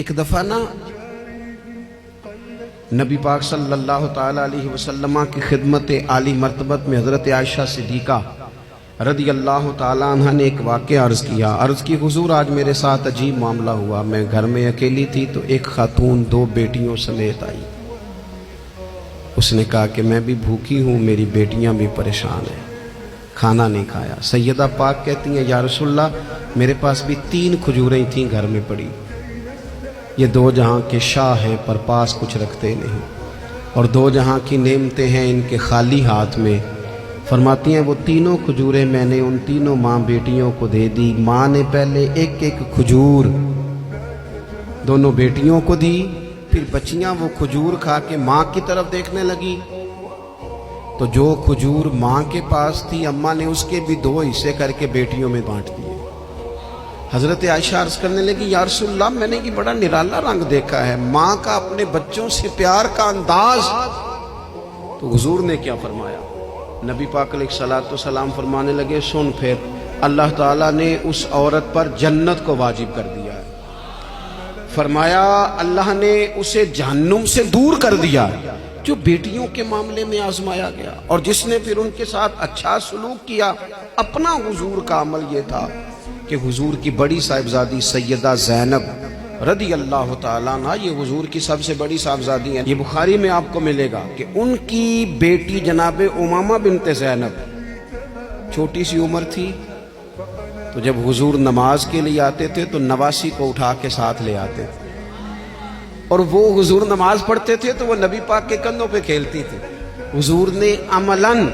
ایک دفعہ نا نبی پاک صلی اللہ تعالیٰ علیہ وسلم کی خدمت عالی مرتبت میں حضرت عائشہ صدیقہ رضی اللہ تعالیٰ عنہ نے ایک واقعہ عرض کی حضور آج میرے ساتھ عجیب معاملہ ہوا. میں گھر میں اکیلی تھی تو ایک خاتون 2 بیٹیوں سمیت آئی. اس نے کہا کہ میں بھی بھوکی ہوں, میری بیٹیاں بھی پریشان ہیں, کھانا نہیں کھایا. سیدہ پاک کہتی ہیں یا رسول اللہ میرے پاس بھی 3 کھجوریں تھیں گھر میں پڑی, یہ 2 جہاں کے شاہ ہیں پر پاس کچھ رکھتے نہیں, اور 2 جہاں کی نعمتیں ہیں ان کے خالی ہاتھ میں. فرماتی ہیں وہ 3 کھجوریں میں نے ان 3 ماں بیٹیوں کو دے دی. ماں نے پہلے ایک کھجور دونوں بیٹیوں کو دی, پھر بچیاں وہ کھجور کھا کے ماں کی طرف دیکھنے لگی تو جو کھجور ماں کے پاس تھی اماں نے اس کے بھی 2 حصے کر کے بیٹیوں میں بانٹ دیے. حضرت عائشہ عرض کرنے لگی یا رسول اللہ میں نے یہ بڑا نرالا رنگ دیکھا ہے, ماں کا اپنے بچوں سے پیار کا انداز. تو حضور نے کیا فرمایا؟ نبی پاک علیہ الصلوۃ والسلام فرمانے لگے سن پھر اللہ تعالیٰ نے اس عورت پر جنت کو واجب کر دیا ہے. فرمایا اللہ نے اسے جہنم سے دور کر دیا جو بیٹیوں کے معاملے میں آزمایا گیا, اور جس نے پھر ان کے ساتھ اچھا سلوک کیا. اپنا حضور کا عمل یہ تھا کہ حضور کی بڑی صاحبزادی سیدہ زینب رضی اللہ تعالیٰ عنہ, یہ حضور کی سب سے بڑی صاحبزادی ہیں, یہ بخاری میں آپ کو ملے گا کہ ان کی بیٹی جناب امامہ بنت زینب چھوٹی سی عمر تھی, تو جب حضور نماز کے لیے آتے تھے تو نواسی کو اٹھا کے ساتھ لے آتے تھے, اور وہ حضور نماز پڑھتے تھے تو وہ نبی پاک کے کندھوں پہ کھیلتی تھی. حضور نے عملاً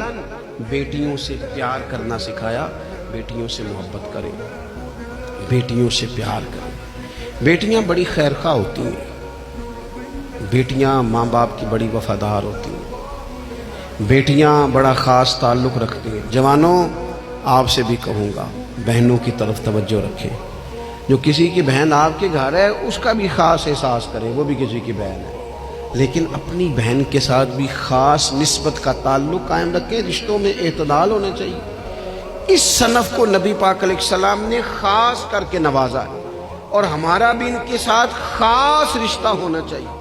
بیٹیوں سے پیار کرنا سکھایا, بیٹیوں سے محبت کریں, بیٹیوں سے پیار کریں. بیٹیاں بڑی خیرخواہ ہوتی ہیں, بیٹیاں ماں باپ کی بڑی وفادار ہوتی ہیں, بیٹیاں بڑا خاص تعلق رکھتی ہیں. جوانوں آپ سے بھی کہوں گا بہنوں کی طرف توجہ رکھیں. جو کسی کی بہن آپ کے گھر ہے اس کا بھی خاص احساس کریں, وہ بھی کسی کی بہن ہے, لیکن اپنی بہن کے ساتھ بھی خاص نسبت کا تعلق قائم رکھیں. رشتوں میں اعتدال ہونا چاہیے. اس صنف کو نبی پاک علیہ السلام نے خاص کر کے نوازا ہے, اور ہمارا بھی ان کے ساتھ خاص رشتہ ہونا چاہیے.